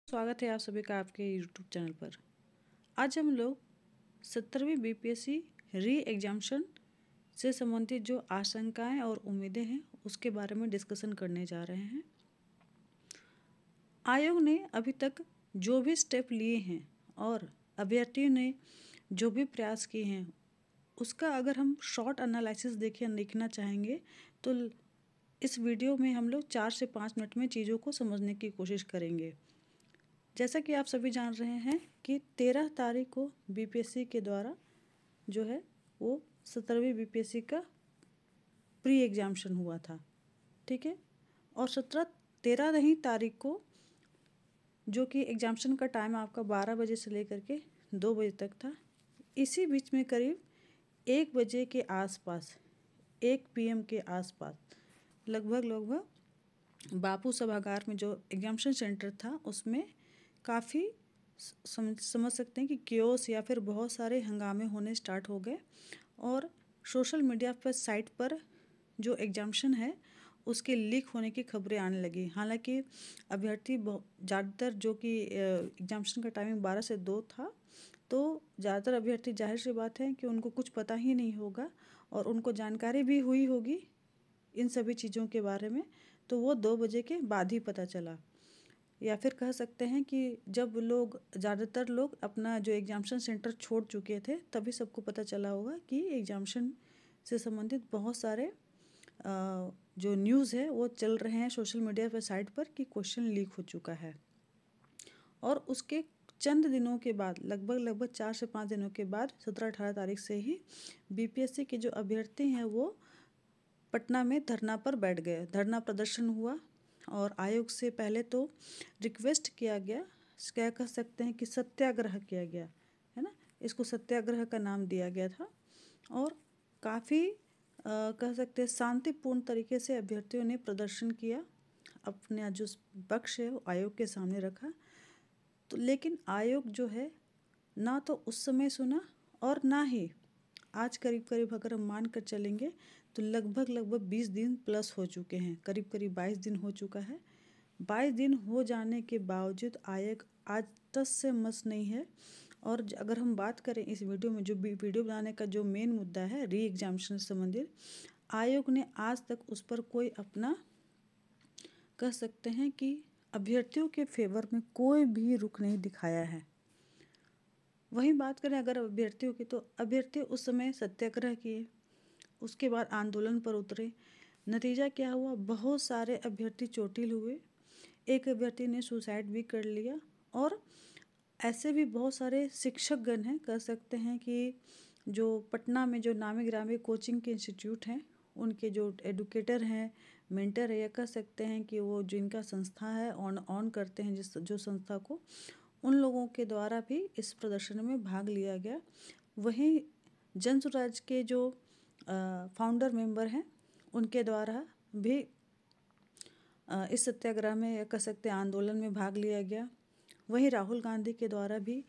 स्वागत है आप सभी का आपके यूट्यूब चैनल पर। आज हम लोग 17वीं बीपीएससी री एग्जामिनेशन से संबंधित जो आशंकाएं और उम्मीदें हैं उसके बारे में डिस्कशन करने जा रहे हैं। आयोग ने अभी तक जो भी स्टेप लिए हैं और अभ्यर्थियों ने जो भी प्रयास किए हैं उसका अगर हम शॉर्ट एनालिसिस देखना चाहेंगे तो इस वीडियो में हम लोग 4 से 5 मिनट में चीज़ों को समझने की कोशिश करेंगे। जैसा कि आप सभी जान रहे हैं कि 13 तारीख को बीपीएससी के द्वारा जो है वो 17वीं बीपीएससी का प्री एग्जामिनेशन हुआ था, ठीक है। और 13 नहीं तारीख को जो कि एग्जामिनेशन का टाइम आपका 12 बजे से लेकर के 2 बजे तक था। इसी बीच में करीब 1 बजे के आसपास 1 PM के आसपास लगभग बापू सभागार में जो एग्जामिनेशन सेंटर था उसमें काफ़ी समझ सकते हैं कि क्योस या फिर बहुत सारे हंगामे होने स्टार्ट हो गए और सोशल मीडिया पर साइट पर जो एग्जामिनेशन है उसके लीक होने की खबरें आने लगी। हालांकि अभ्यर्थी ज़्यादातर जो कि एग्जामिनेशन का टाइमिंग 12 से 2 था, तो ज़्यादातर अभ्यर्थी जाहिर सी बात है कि उनको कुछ पता ही नहीं होगा और उनको जानकारी भी हुई होगी इन सभी चीज़ों के बारे में, तो वो 2 बजे के बाद ही पता चला। या फिर कह सकते हैं कि जब ज़्यादातर लोग अपना जो एग्जामिनेशन सेंटर छोड़ चुके थे तभी सबको पता चला होगा कि एग्जामिनेशन से संबंधित बहुत सारे जो न्यूज़ है वो चल रहे हैं सोशल मीडिया पर साइट पर कि क्वेश्चन लीक हो चुका है। और उसके चंद दिनों के बाद लगभग 4 से 5 दिनों के बाद 17-18 तारीख से ही बीपीएससी के जो अभ्यर्थी हैं वो पटना में धरना पर बैठ गए। धरना प्रदर्शन हुआ और आयोग से पहले तो रिक्वेस्ट किया गया, क्या कह सकते हैं कि सत्याग्रह किया गया है ना, इसको सत्याग्रह का नाम दिया गया था। और काफ़ी कह सकते हैं शांतिपूर्ण तरीके से अभ्यर्थियों ने प्रदर्शन किया, अपना जो पक्ष है वो आयोग के सामने रखा। तो लेकिन आयोग जो है ना तो उस समय सुना और ना ही आज करीब अगर हम मान कर चलेंगे तो लगभग 20 दिन प्लस हो चुके हैं, करीब 22 दिन हो चुका है। 22 दिन हो जाने के बावजूद आयोग आज तक से मस नहीं है। और अगर हम बात करें इस वीडियो में, जो वीडियो बनाने का जो मेन मुद्दा है री एग्जामिनेशन से संबंधित, आयोग ने आज तक उस पर कोई अपना कह सकते हैं कि अभ्यर्थियों के फेवर में कोई भी रुख नहीं दिखाया है। वहीं बात करें अगर अभ्यर्थियों की, तो अभ्यर्थी उस समय सत्याग्रह किए, उसके बाद आंदोलन पर उतरे। नतीजा क्या हुआ, बहुत सारे अभ्यर्थी चोटिल हुए, एक अभ्यर्थी ने सुसाइड भी कर लिया। और ऐसे भी बहुत सारे शिक्षकगण हैं, कह सकते हैं कि जो पटना में जो नामी गिरामी कोचिंग के इंस्टीट्यूट हैं उनके जो एडुकेटर हैं, मेंटर है, या कह सकते हैं कि वो जिनका संस्था है ऑन करते हैं जो संस्था को, उन लोगों के द्वारा भी इस प्रदर्शन में भाग लिया गया। वहीं जन स्वराज के जो फाउंडर मेंबर हैं उनके द्वारा भी इस सत्याग्रह में या कह सकते हैं आंदोलन में भाग लिया गया। वहीं राहुल गांधी के द्वारा भी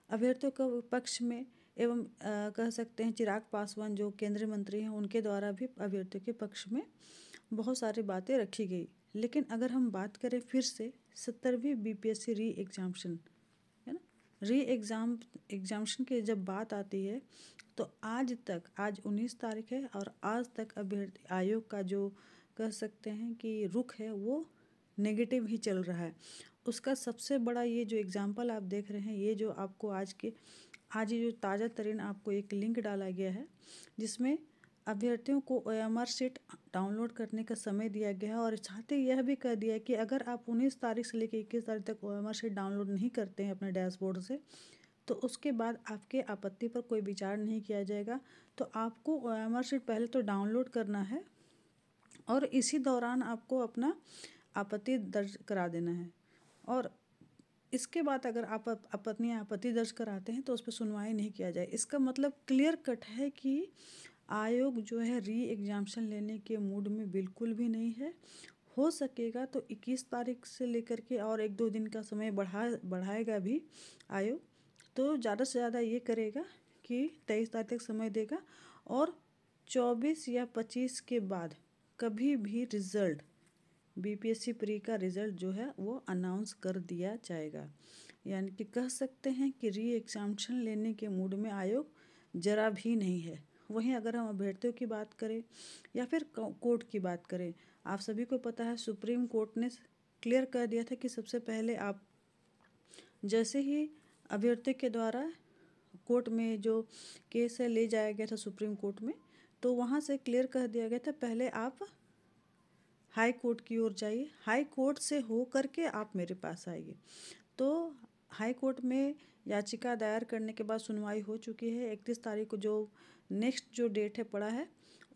अभ्यर्थियों के पक्ष में एवं कह सकते हैं चिराग पासवान जो केंद्रीय मंत्री हैं उनके द्वारा भी अभ्यर्थियों के पक्ष में बहुत सारी बातें रखी गई। लेकिन अगर हम बात करें फिर से 17वीं बीपीएससी री एग्जामिनेशन है ना, री एग्जामिनेशन की जब बात आती है तो आज 19 तारीख है और आज तक अभ्यर्थी आयोग का जो कह सकते हैं कि रुख है वो नेगेटिव ही चल रहा है। उसका सबसे बड़ा ये जो एग्जाम्पल आप देख रहे हैं, ये जो आपको आज ये जो ताज़ा तरीन आपको एक लिंक डाला गया है जिसमें अभ्यर्थियों को OMR शीट डाउनलोड करने का समय दिया गया है और साथ ही यह भी कह दिया है कि अगर आप 19 तारीख से लेकर 21 तारीख तक OMR शीट डाउनलोड नहीं करते हैं अपने डैशबोर्ड से तो उसके बाद आपके आपत्ति पर कोई विचार नहीं किया जाएगा। तो आपको OMR शीट पहले तो डाउनलोड करना है और इसी दौरान आपको अपना आपत्ति दर्ज करा देना है। और इसके बाद अगर आप अपनी आपत्ति दर्ज कराते हैं तो उस पर सुनवाई नहीं किया जाए। इसका मतलब क्लियर कट है कि आयोग जो है री एग्जामिनेशन लेने के मूड में बिल्कुल भी नहीं है। हो सकेगा तो 21 तारीख से लेकर के और 1-2 दिन का समय बढ़ाएगा भी आयोग, तो ज़्यादा से ज़्यादा ये करेगा कि 23 तारीख तक समय देगा और 24 या 25 के बाद कभी भी रिज़ल्ट बीपीएससी प्री का रिज़ल्ट जो है वो अनाउंस कर दिया जाएगा। यानी कि कह सकते हैं कि री एग्जामिनेशन लेने के मूड में आयोग ज़रा भी नहीं है। वहीं अगर हम अभ्यर्थियों की बात करें या फिर कोर्ट की बात करें, आप सभी को पता है सुप्रीम कोर्ट ने क्लियर कर दिया था कि सबसे पहले आप जैसे ही अभ्यर्थी के द्वारा कोर्ट में जो केस है ले जाया गया था सुप्रीम कोर्ट में, तो वहाँ से क्लियर कर दिया गया था पहले आप हाई कोर्ट की ओर जाइए, हाई कोर्ट से हो करके आप मेरे पास आइए। तो हाई कोर्ट में याचिका दायर करने के बाद सुनवाई हो चुकी है। 31 तारीख को जो नेक्स्ट जो डेट है पड़ा है,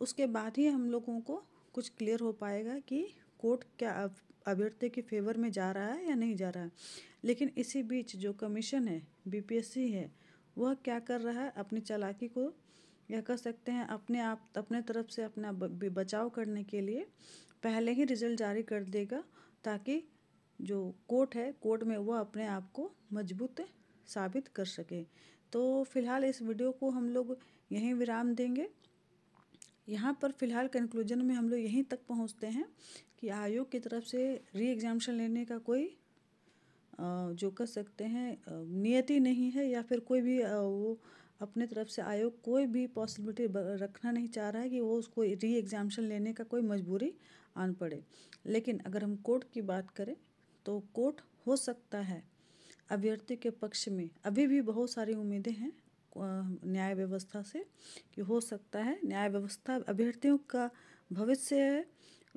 उसके बाद ही हम लोगों को कुछ क्लियर हो पाएगा कि कोर्ट क्या अभ्यर्थी के फेवर में जा रहा है या नहीं जा रहा है। लेकिन इसी बीच जो कमीशन है, बीपीएससी है, वह क्या कर रहा है, अपनी चालाकी को या कह सकते हैं अपने तरफ से अपना बचाव करने के लिए पहले ही रिजल्ट जारी कर देगा, ताकि जो कोर्ट है, कोर्ट में वह अपने आप को मजबूत साबित कर सके। तो फिलहाल इस वीडियो को हम लोग यहीं विराम देंगे। यहाँ पर फिलहाल कंक्लूजन में हम लोग यहीं तक पहुँचते हैं कि आयोग की तरफ से री एग्जामिनेशन लेने का कोई जो कह सकते हैं नियति नहीं है, या फिर कोई भी वो अपने तरफ से आयोग कोई भी पॉसिबिलिटी रखना नहीं चाह रहा है कि वो उसको री एग्जामिनेशन लेने का कोई मजबूरी आन पड़े। लेकिन अगर हम कोर्ट की बात करें तो कोर्ट हो सकता है अभ्यर्थी के पक्ष में अभी भी बहुत सारी उम्मीदें हैं न्याय व्यवस्था से, कि हो सकता है न्याय व्यवस्था अभ्यर्थियों का भविष्य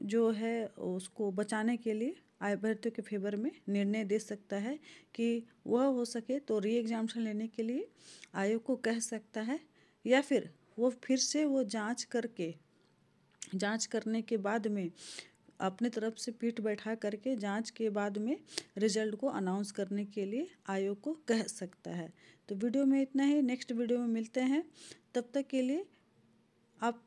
जो है उसको बचाने के लिए अभ्यर्थियों के फेवर में निर्णय दे सकता है कि वह हो सके तो री एग्जामिनेशन लेने के लिए आयोग को कह सकता है, या फिर वो फिर से वो जांच करने के बाद में अपने तरफ से पीठ बैठा करके जांच के बाद में रिजल्ट को अनाउंस करने के लिए आयोग को कह सकता है। तो वीडियो में इतना ही, नेक्स्ट वीडियो में मिलते हैं। तब तक के लिए आप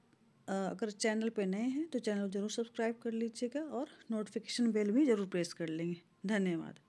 अगर चैनल पे नए हैं तो चैनल ज़रूर सब्सक्राइब कर लीजिएगा और नोटिफिकेशन बेल भी ज़रूर प्रेस कर लेंगे। धन्यवाद।